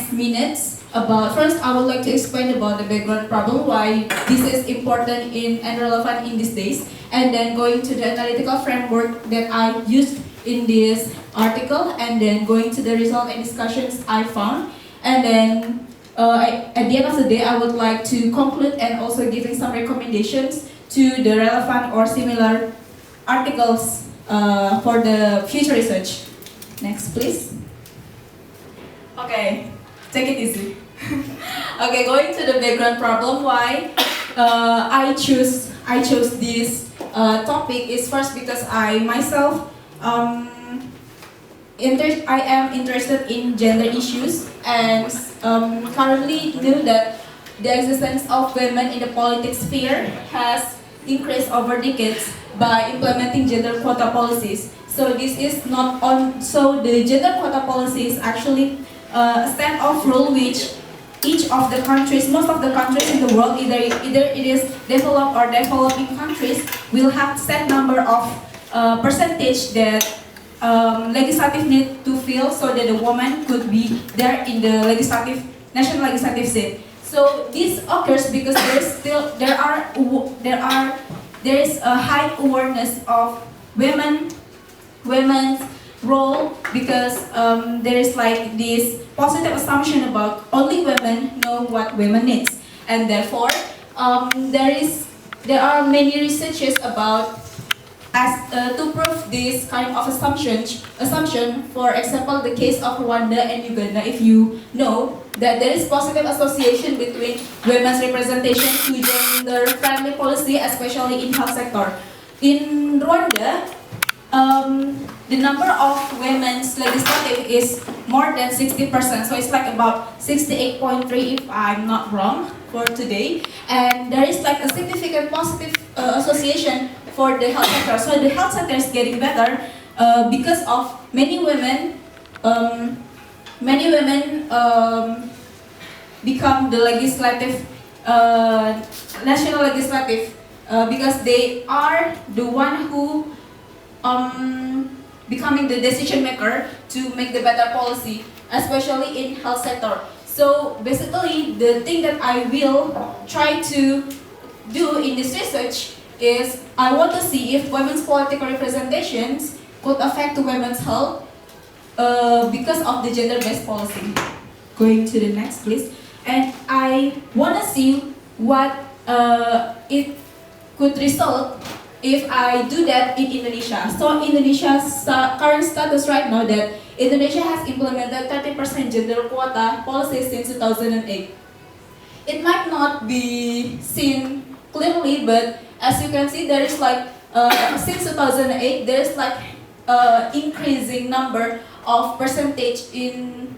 next minutes about, first I would like to explain about the background problem, why this is important and relevant in these days, and then going to the analytical framework that I used in this article, and then going to the result and discussions I found, and then at the end of the day I would like to conclude and also giving some recommendations to the relevant or similar articles for the future research. Next please. Okay, take it easy. Okay, going to the background problem, why I chose this topic is first because I myself I am interested in gender issues, and currently knew that the existence of women in the politics sphere has increased over decades by implementing gender quota policies. So this is not on. So the gender quota policy is actually a set of rule which each of the countries, most of the countries in the world, either it is developed or developing countries, will have set number of percentage that legislative need to fill so that the woman could be there in the national legislative seat. So this occurs because there is a high awareness of women's role, because there is like this positive assumption about only women know what women needs, and therefore there are many researches about to prove this kind of assumption. For example, the case of Rwanda and Uganda, if you know that there is positive association between women's representation to gender-friendly policy, especially in health sector. In Rwanda, the number of women's legislative is more than 60%, so it's like about 68.3 if I'm not wrong for today, and there is like a significant positive association for the health sector. So the health sector is getting better because of many women become the legislative national legislative because they are the one who becoming the decision maker to make the better policy, especially in health sector. So basically, the thing that I will try to do in this research is I want to see if women's political representations could affect women's health because of the gender-based policy. Going to the next, please. And I want to see what it could result if I do that in Indonesia. So Indonesia's current status right now, that Indonesia has implemented 30% gender quota policy since 2008. It might not be seen clearly, but as you can see, there is like since 2008, there is like increasing number of percentage in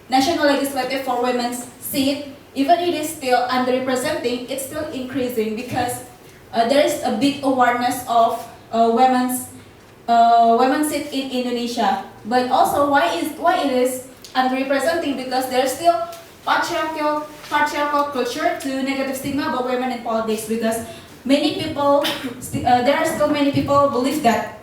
national legislative for women's seat. Even it is still underrepresenting, it's still increasing because there is a big awareness of women's seat in Indonesia. But also why it is underrepresenting, because there's still patriarchal culture to negative stigma about women in politics, because many people there are still many people believe that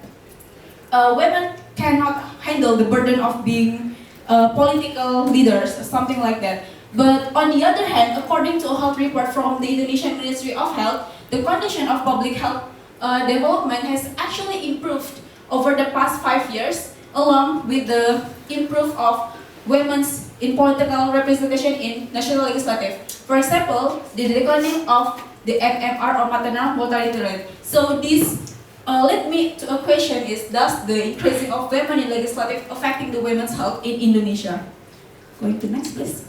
women cannot handle the burden of being political leaders, something like that. But on the other hand, according to a health report from the Indonesian Ministry of Health, the condition of public health development has actually improved over the past 5 years, along with the improve of women's in political representation in national legislative. For example, the declining of the MMR or maternal mortality rate. So this led me to a question: is does the increasing of women in legislative affecting the women's health in Indonesia? Going to next, please.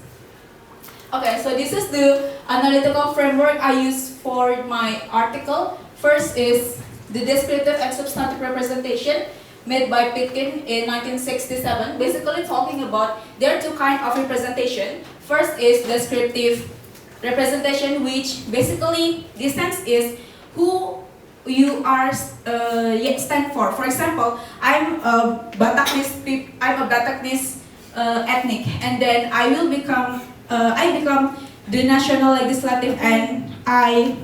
Okay, so this is the analytical framework I use for my article. First is the descriptive and substantive representation made by Pitkin in 1967, basically talking about there are two kinds of representation. First is descriptive representation, which basically the sense is who you are stand for. For example, I'm a Bataknis ethnic, and then I become the national legislative, and I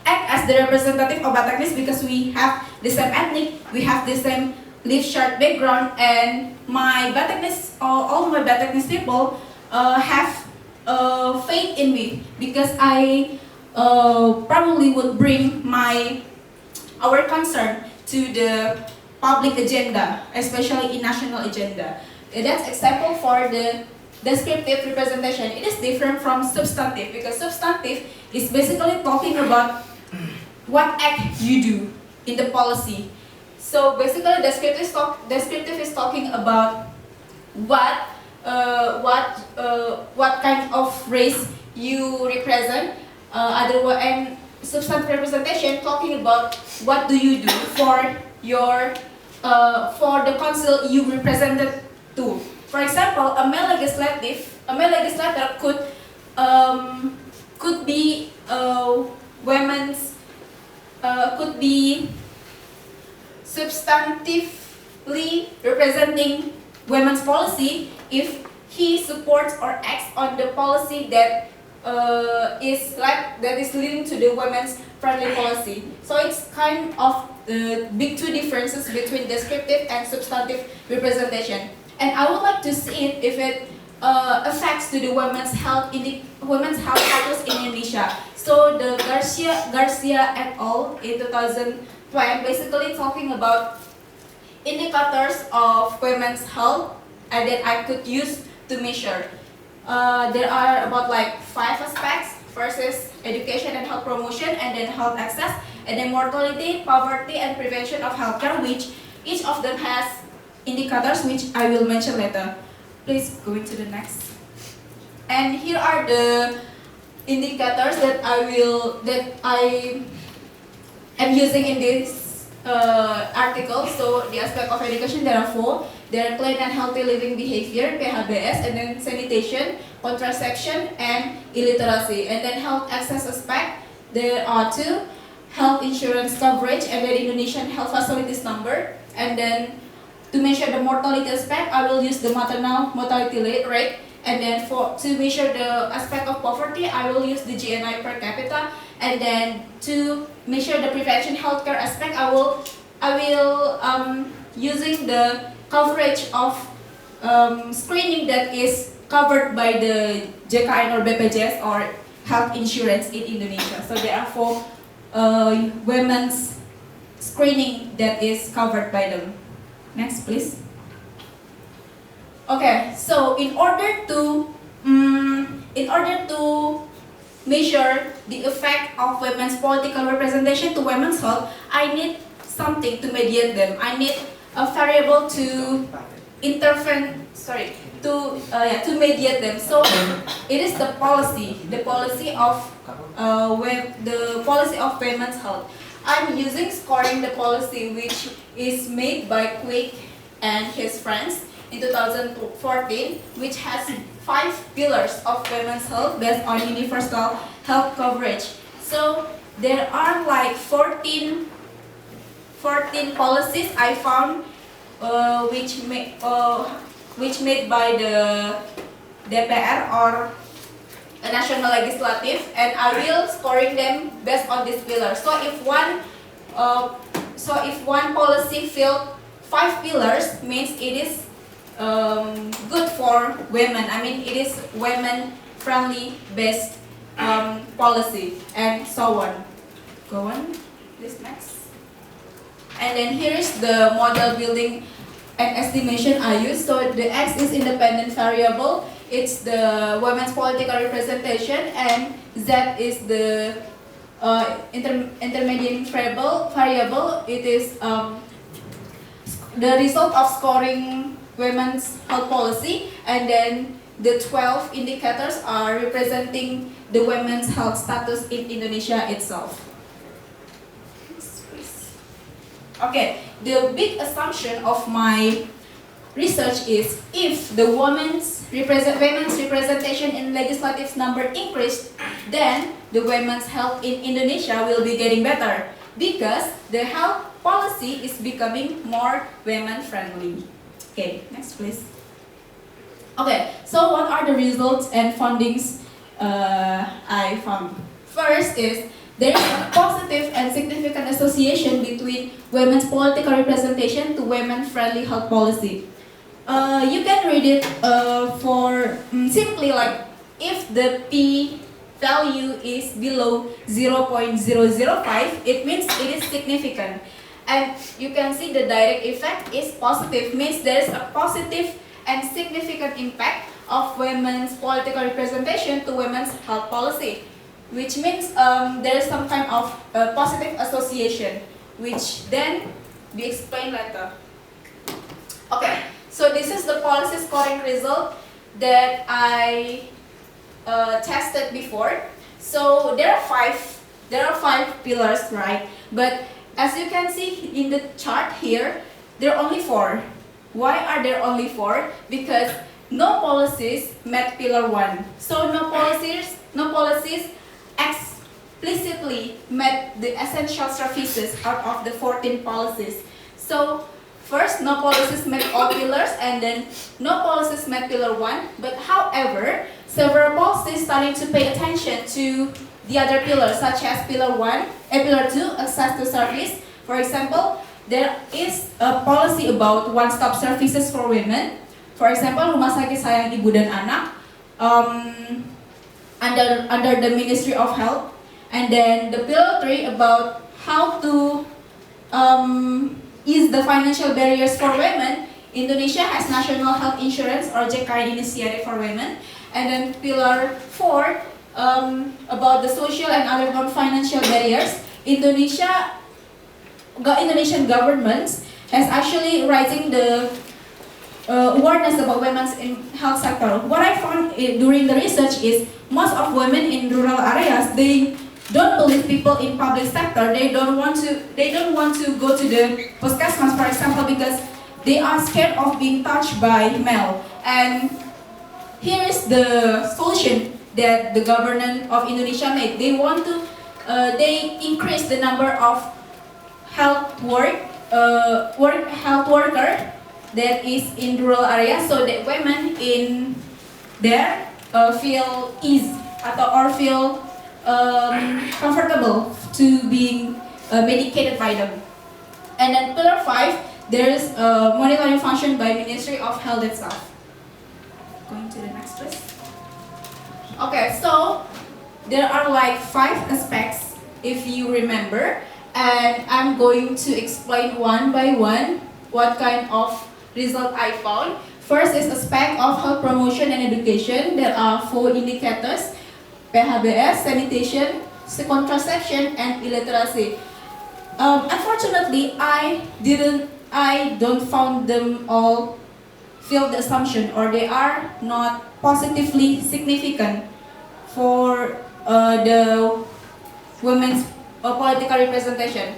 act as the representative of Bataknis because we have the same ethnic, we have the same live short background, and my Bataknese, all my Bataknese people have faith in me because I probably would bring our concern to the public agenda, especially in national agenda. That's example for the descriptive representation. It is different from substantive because substantive is basically talking about what act you do in the policy. So basically, descriptive is talking about what what kind of race you represent. And substantive representation talking about what do you do for your for the council you represented to. For example, a male legislator could be women's could be substantively representing women's policy if he supports or acts on the policy that is leading to the women's friendly policy. So it's kind of big two differences between descriptive and substantive representation. And I would like to see it if it affects to the women's health status in Indonesia. So the Garcia et al. In 2012 basically talking about indicators of women's health and that I could use to measure. There are about like 5 aspects. First is education and health promotion, and then health access, and then mortality, poverty, and prevention of healthcare, which each of them has indicators which I will mention later. Please go into the next. And here are the indicators that I am using in this article. So the aspect of education, there are 4. There are clean and healthy living behavior, PHBS, and then sanitation, contraception, and illiteracy. And then health access aspect, there are 2, health insurance coverage, and then Indonesian health facilities number. And then to measure the mortality aspect, I will use the maternal mortality rate. And then to measure the aspect of poverty, I will use the GNI per capita. And then to measure the prevention healthcare aspect, I will using the coverage of screening that is covered by the JKN or BPJS or health insurance in Indonesia. So there are 4 women's screening that is covered by them. Next, please. Okay, so in order to measure the effect of women's political representation to women's health, I need something to mediate them. I need a variable to to mediate them. So it is the policy of women's health. I'm using scoring the policy which is made by Quick and his friends in 2014, which has 5 pillars of women's health based on universal health coverage. So there are like 14 policies I found which made by the DPR or a national legislative, and I will scoring them based on this pillar. So if one policy filled 5 pillars, means it is good for women. I mean, it is women friendly based policy, and so on. Go on, please, next. And then here is the model building and estimation I use. So the X is independent variable. It's the women's political representation, and Z is the intermediate variable. It is the result of scoring women's health policy, and then the 12 indicators are representing the women's health status in Indonesia itself. Okay, the big assumption of my research is if the women's representation in legislative number increased, then the women's health in Indonesia will be getting better because the health policy is becoming more women friendly. Okay, next please. Okay, so what are the results and findings I found? First is there is a positive and significant association between women's political representation to women-friendly health policy. You can read it for simply like if the P value is below 0.005, it means it is significant. And you can see the direct effect is positive, means there is a positive and significant impact of women's political representation to women's health policy, which means there is some kind of positive association, which then we explain later. Okay, so this is the policy scoring result that I tested before. So there are five pillars, right? But as you can see in the chart here, there are only 4. Why are there only 4? Because no policies met pillar 1. So no policies explicitly met the essential services out of the 14 policies. So first, no policies met all pillars, and then no policies met pillar 1. But however, several policies starting to pay attention to the other pillars, such as pillar 2, access to service. For example, there is a policy about one-stop services for women. For example, Rumah Sakit Sayang Ibu dan Anak under the Ministry of Health. And then the pillar 3 about how to ease the financial barriers for women. Indonesia has National Health Insurance or JKI initiative for women. And then pillar 4 about the social and other non-financial barriers. Indonesian government has actually raising the awareness about women's in health sector. What I found during the research is most of women in rural areas, they don't believe people in public sector. They don't want to go to the puskesmas, for example, because they are scared of being touched by male. And here is the solution that the government of Indonesia made. They want to they increase the number of health worker that is in rural areas, so that women in there feel ease or feel comfortable to being medicated by them. And then pillar 5, there is a monitoring function by Ministry of Health itself. Going to the next please. Okay, so there are like 5 aspects if you remember, and I'm going to explain one by one what kind of result I found. First is aspect of health promotion and education. There are 4 indicators: PHBS, sanitation, contraception, and illiteracy. Unfortunately, I don't found them all fill the assumption, or they are not positively significant for the women's political representation.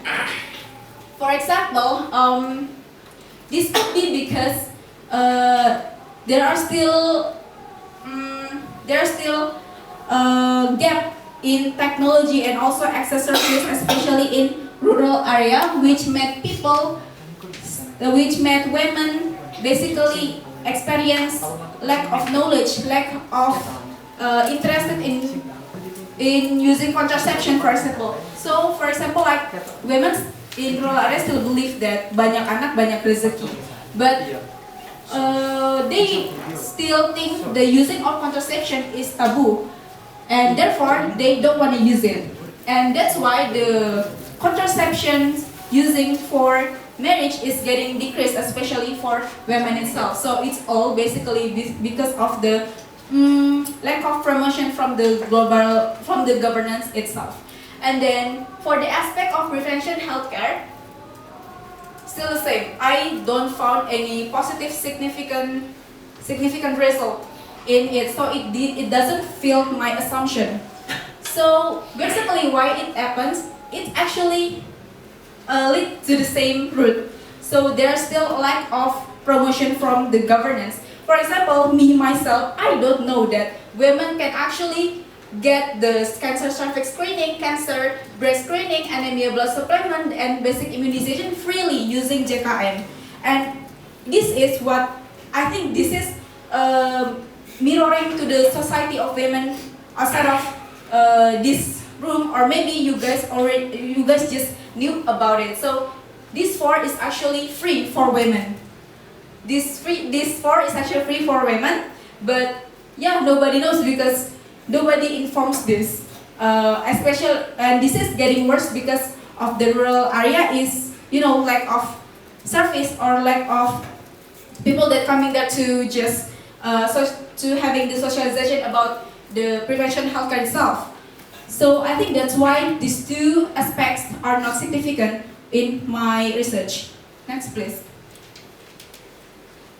For example, this could be because there are still gap in technology and also access services, especially in rural area, which made women basically experience lack of knowledge, lack of interested in using contraception, for example. So, for example, like women in rural areas still believe that banyak anak banyak rezeki, but they still think the using of contraception is taboo, and therefore they don't want to use it. And that's why the contraception using for marriage is getting decreased, especially for women itself. So it's all basically because of the lack of promotion from the governance itself. And then for the aspect of prevention healthcare, still the same. I don't found any positive significant result in it, so it doesn't fill my assumption. So basically, why it happens? It actually lead to the same route. So there's still a lack of promotion from the governance. For example, me myself, I don't know that women can actually get the cancer cervix screening, cancer breast screening, anemia blood supplement, and basic immunization freely using JKM. And this is what I think this is mirroring to the society of women outside of this room, or maybe you guys just knew about it. So this four is actually free for women. This four is actually free for women, but yeah, nobody knows because nobody informs this. And this is getting worse because of the rural area is, lack of service or lack of people that coming there to just to having the socialization about the prevention healthcare itself. So I think that's why these two aspects are not significant in my research. Next, please.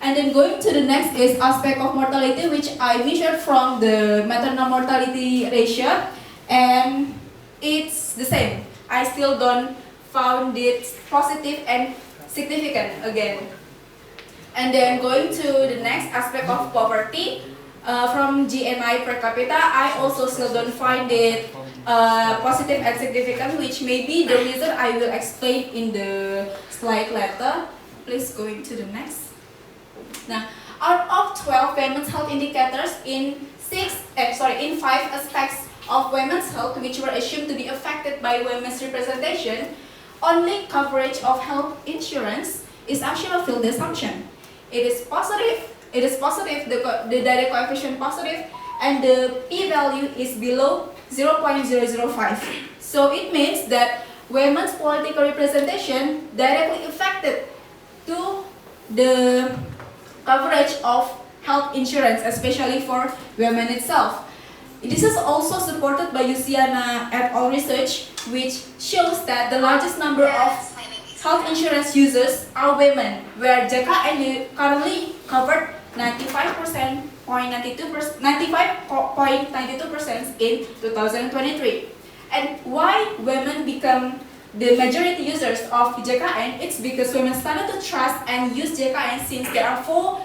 And then going to the next is aspect of mortality, which I measured from the maternal mortality ratio, and it's the same. I still don't found it positive and significant again. And then going to the next aspect of poverty, from GNI per capita, I also still don't find it positive and significant, which may be the reason I will explain in the slide later. Please go into the next. Now, out of 12 women's health indicators in 5 aspects of women's health which were assumed to be affected by women's representation, only coverage of health insurance is actually a field assumption. It is positive, the direct coefficient positive, and the p-value is below 0.005. So it means that women's political representation directly affected to the coverage of health insurance, especially for women itself. This is also supported by Yusiana et al. Research, which shows that the largest number of health insurance users are women, where JKN currently covered 95.92% in 2023. And why women become the majority users of JKN? It's because women started to trust and use JKN since there are 4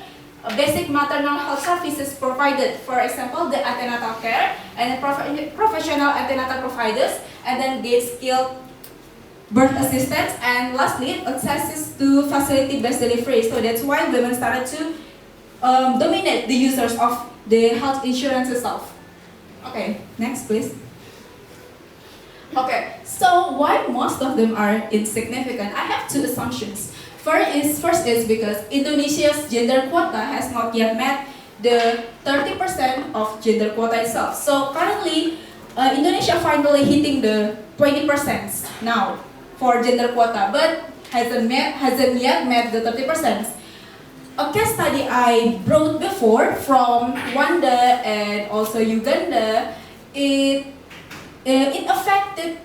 basic maternal health services provided. For example, the antenatal care and professional antenatal providers, and then skilled birth assistance, and lastly, access to facility-based delivery. So that's why women started to dominate the users of the health insurance itself. Okay, next please. Okay, so why most of them are insignificant? I have 2 assumptions. First is because Indonesia's gender quota has not yet met the 30% of gender quota itself. So currently, Indonesia finally hitting the 20% now for gender quota, but hasn't yet met the 30%. A case study I brought before from Rwanda and also Uganda, it affected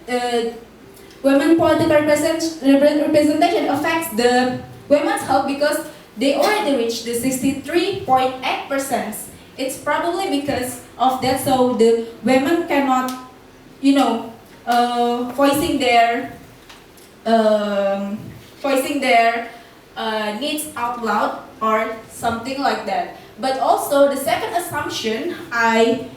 women political representation affects the women's health because they already reached the 63.8%. It's probably because of that, so the women cannot, voicing their needs out loud or something like that. But also the second assumption I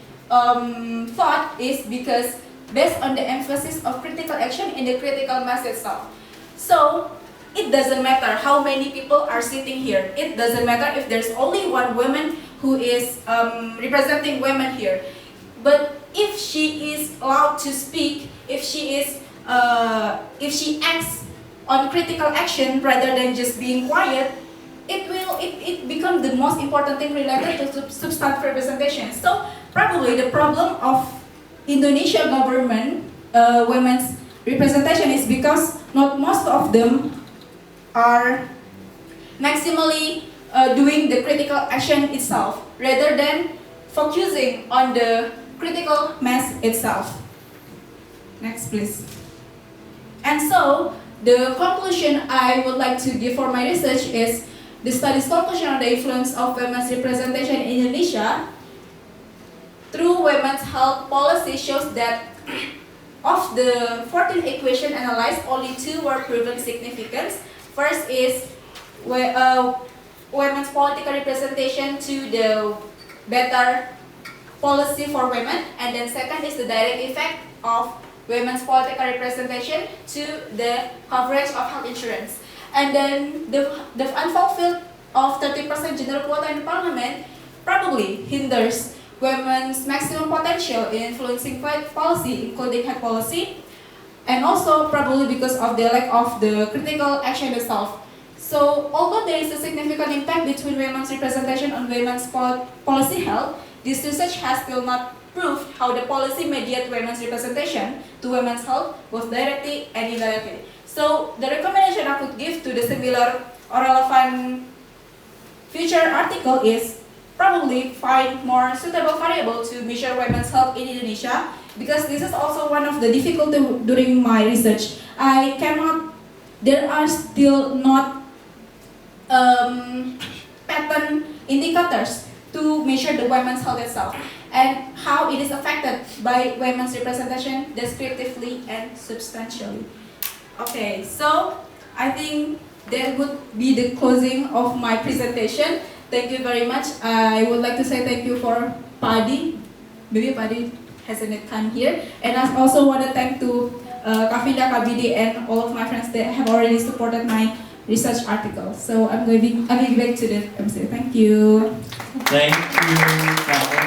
thought is because based on the emphasis of critical action in the critical mass itself. So it doesn't matter how many people are sitting here. It doesn't matter if there's only one woman who is representing women here. But if she is allowed to speak, if she acts on critical action rather than just being quiet, it becomes the most important thing related to substantive representation. So probably the problem of Indonesia government women's representation is because not most of them are maximally doing the critical action itself rather than focusing on the critical mass itself. Next please. And so the conclusion I would like to give for my research is the study's conclusion on the influence of women's representation in Indonesia through women's health policy shows that of the 14 equations analyzed, only 2 were proven significant. First is women's political representation to the better policy for women, and then second is the direct effect of women's political representation to the coverage of health insurance. And then the unfulfilled of 30% gender quota in parliament probably hinders women's maximum potential in influencing policy, including health policy, and also probably because of the lack of the critical action itself. So, although there is a significant impact between women's representation on women's policy health, this research has still not proved how the policy mediate women's representation to women's health, both directly and indirectly. So, the recommendation I could give to the similar or relevant future article is probably find more suitable variable to measure women's health in Indonesia, because this is also one of the difficulty during my research. There are still not pattern indicators to measure the women's health itself and how it is affected by women's representation descriptively and substantially. Okay, so I think that would be the closing of my presentation. Thank you very much. I would like to say thank you for Padi. Maybe Padi hasn't come here. And I also want to thank to Kavinda, Kabidi, and all of my friends that have already supported my research article. So I'm going back to the MC. Thank you. Thank you, Kak.